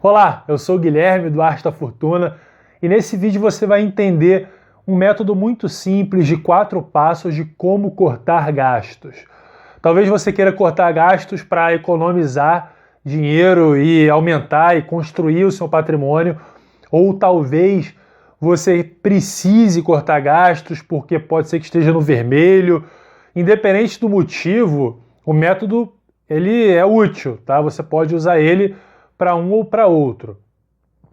Olá, eu sou o Guilherme do Arte da Fortuna e nesse vídeo você vai entender um método muito simples de 4 passos de como cortar gastos. Talvez você queira cortar gastos para economizar dinheiro e aumentar e construir o seu patrimônio, ou talvez você precise cortar gastos porque pode ser que esteja no vermelho. Independente do motivo, o método ele é útil, tá? Você pode usar ele para um ou para outro.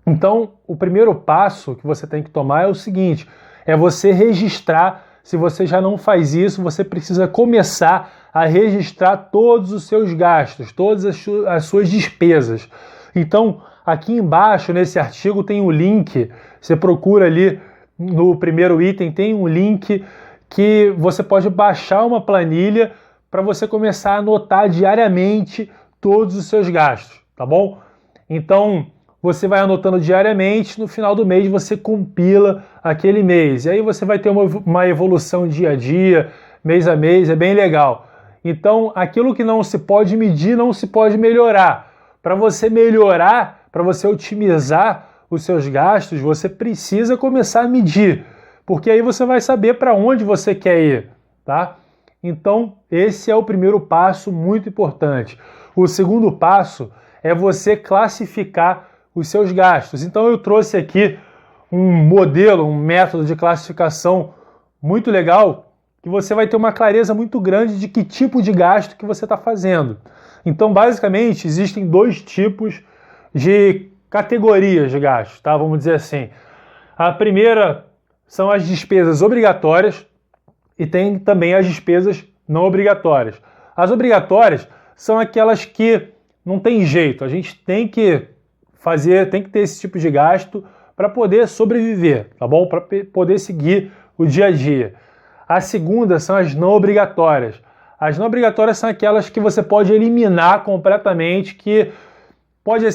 Então, o primeiro passo que você tem que tomar é o seguinte, é você registrar. Se você já não faz isso, você precisa começar a registrar todos os seus gastos, todas as suas despesas. Então, aqui embaixo, nesse artigo, tem um link, você procura ali no primeiro item, tem um link que você pode baixar uma planilha para você começar a anotar diariamente todos os seus gastos, tá bom? Então, você vai anotando diariamente, no final do mês você compila aquele mês. E aí você vai ter uma evolução dia a dia, mês a mês, é bem legal. Então, aquilo que não se pode medir, não se pode melhorar. Para você melhorar, para você otimizar os seus gastos, você precisa começar a medir, porque aí você vai saber para onde você quer ir, tá? Então, esse é o primeiro passo muito importante. O segundo passo é você classificar os seus gastos. Então eu trouxe aqui um modelo, um método de classificação muito legal, que você vai ter uma clareza muito grande de que tipo de gasto que você está fazendo. Então, basicamente, existem 2 tipos de categorias de gastos, tá? Vamos dizer assim. A primeira são as despesas obrigatórias e tem também as despesas não obrigatórias. As obrigatórias são aquelas que não tem jeito, a gente tem que ter esse tipo de gasto para poder sobreviver, tá bom? Para poder seguir o dia a dia. A segunda são as não obrigatórias. As não obrigatórias são aquelas que você pode eliminar completamente, que pode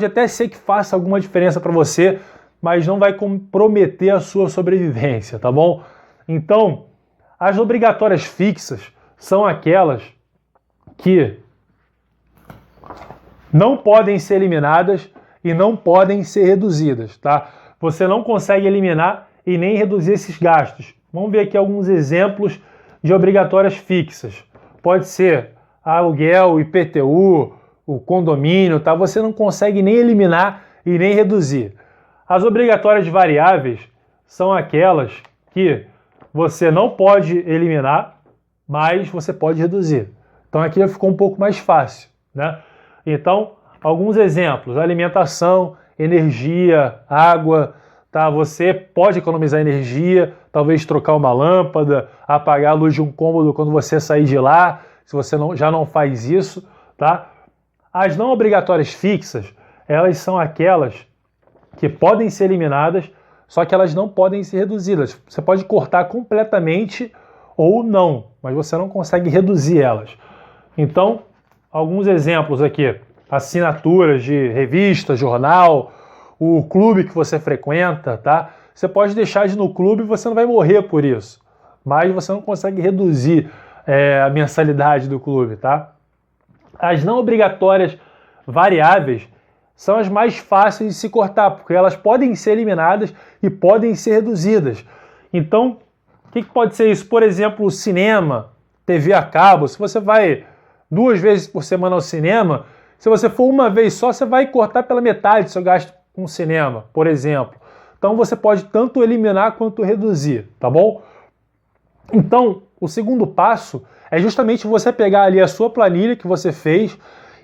até ser que faça alguma diferença para você, mas não vai comprometer a sua sobrevivência, tá bom? Então, as obrigatórias fixas são aquelas que não podem ser eliminadas e não podem ser reduzidas, tá? Você não consegue eliminar e nem reduzir esses gastos. Vamos ver aqui alguns exemplos de obrigatórias fixas. Pode ser aluguel, IPTU, o condomínio, tá? Você não consegue nem eliminar e nem reduzir. As obrigatórias variáveis são aquelas que você não pode eliminar, mas você pode reduzir. Então aqui ficou um pouco mais fácil, né? Então, alguns exemplos: alimentação, energia, água, tá? Você pode economizar energia, talvez trocar uma lâmpada, apagar a luz de um cômodo quando você sair de lá, se você já não faz isso, tá? As não obrigatórias fixas, elas são aquelas que podem ser eliminadas, só que elas não podem ser reduzidas. Você pode cortar completamente ou não, mas você não consegue reduzir elas. Então, alguns exemplos aqui: assinaturas de revista, jornal, o clube que você frequenta, tá? Você pode deixar de ir no clube e você não vai morrer por isso, mas você não consegue reduzir a mensalidade do clube, tá? As não obrigatórias variáveis são as mais fáceis de se cortar, porque elas podem ser eliminadas e podem ser reduzidas. Então, o que pode ser isso? Por exemplo, o cinema, TV a cabo. Se você vai 2 vezes por semana ao cinema, se você for uma vez só, você vai cortar pela metade do seu gasto com cinema, por exemplo. Então você pode tanto eliminar quanto reduzir, tá bom? Então, o segundo passo é justamente você pegar ali a sua planilha que você fez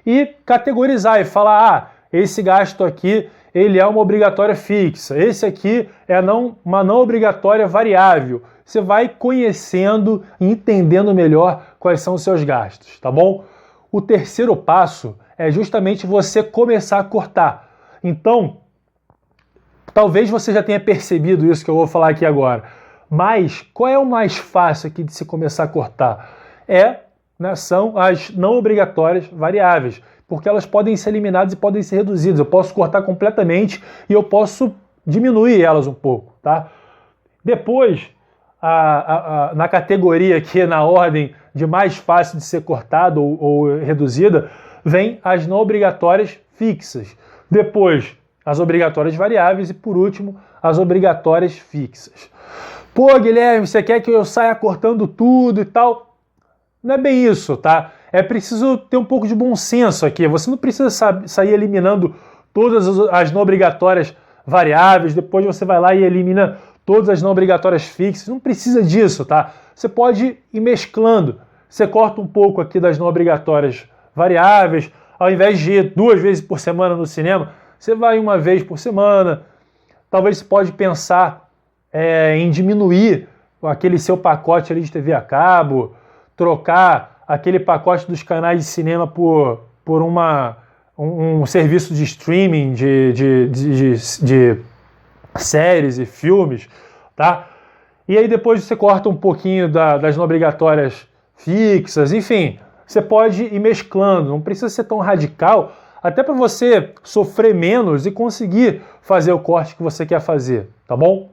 e categorizar e falar: esse gasto aqui ele é uma obrigatória fixa, esse aqui é uma não obrigatória variável. Você vai conhecendo e entendendo melhor quais são os seus gastos, tá bom? O terceiro passo é justamente você começar a cortar. Então, talvez você já tenha percebido isso que eu vou falar aqui agora, mas qual é o mais fácil aqui de se começar a cortar? São as não obrigatórias variáveis, porque elas podem ser eliminadas e podem ser reduzidas. Eu posso cortar completamente e eu posso diminuir elas um pouco, tá? Depois, na categoria aqui, na ordem de mais fácil de ser cortada ou reduzida, vem as não obrigatórias fixas. Depois, as obrigatórias variáveis e, por último, as obrigatórias fixas. Pô, Guilherme, você quer que eu saia cortando tudo e tal? Não é bem isso, tá? É preciso ter um pouco de bom senso aqui. Você não precisa sair eliminando todas as não obrigatórias variáveis, depois você vai lá e elimina todas as não obrigatórias fixas. Não precisa disso, tá? Você pode ir mesclando. Você corta um pouco aqui das não obrigatórias variáveis, ao invés de ir 2 vezes por semana no cinema, você vai 1 vez por semana. Talvez você pode pensar em diminuir aquele seu pacote ali de TV a cabo, trocar aquele pacote dos canais de cinema por um serviço de streaming de séries e filmes, tá? E aí depois você corta um pouquinho das não obrigatórias fixas, enfim, você pode ir mesclando, não precisa ser tão radical, até para você sofrer menos e conseguir fazer o corte que você quer fazer, tá bom?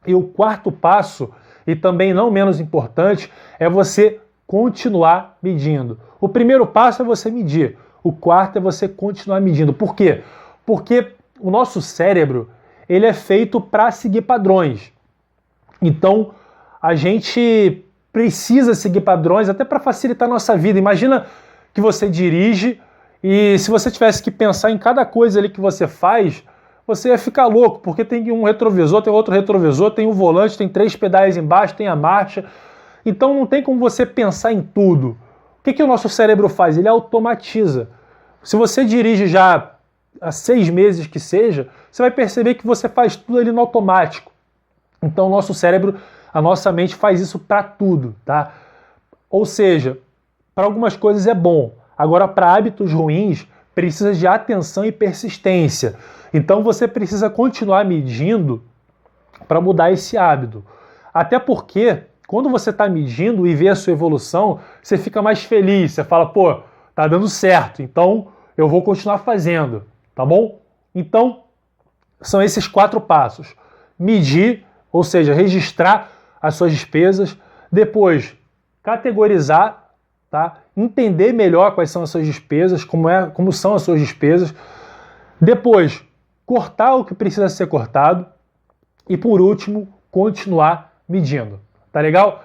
E o quarto passo, e também não menos importante, é você continuar medindo. O primeiro passo é você medir, o quarto é você continuar medindo. Por quê? Porque o nosso cérebro, ele é feito para seguir padrões. Então, a gente precisa seguir padrões até para facilitar a nossa vida. Imagina que você dirige e se você tivesse que pensar em cada coisa ali que você faz, você ia ficar louco, porque tem um retrovisor, tem outro retrovisor, tem um volante, tem 3 pedais embaixo, tem a marcha. Então não tem como você pensar em tudo. O que o nosso cérebro faz? Ele automatiza. Se você dirige já há 6 meses que seja, você vai perceber que você faz tudo ali no automático. Então o nosso cérebro, a nossa mente faz isso para tudo, tá? Ou seja, para algumas coisas é bom. Agora, para hábitos ruins, precisa de atenção e persistência. Então você precisa continuar medindo para mudar esse hábito. Até porque, quando você está medindo e vê a sua evolução, você fica mais feliz. Você fala, pô, tá dando certo, então eu vou continuar fazendo, tá bom? Então, são esses 4 passos. Medir, ou seja, registrar as suas despesas. Depois, categorizar, tá? Entender melhor quais são as suas despesas, como são as suas despesas. Depois, cortar o que precisa ser cortado. E por último, continuar medindo. Tá legal?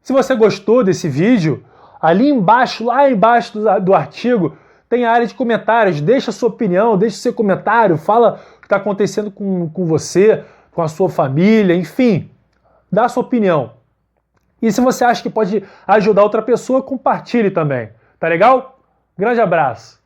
Se você gostou desse vídeo, ali embaixo, lá embaixo do artigo, tem a área de comentários. Deixa a sua opinião, deixa o seu comentário, fala o que está acontecendo com você, com a sua família, enfim, dá a sua opinião. E se você acha que pode ajudar outra pessoa, compartilhe também. Tá legal? Grande abraço!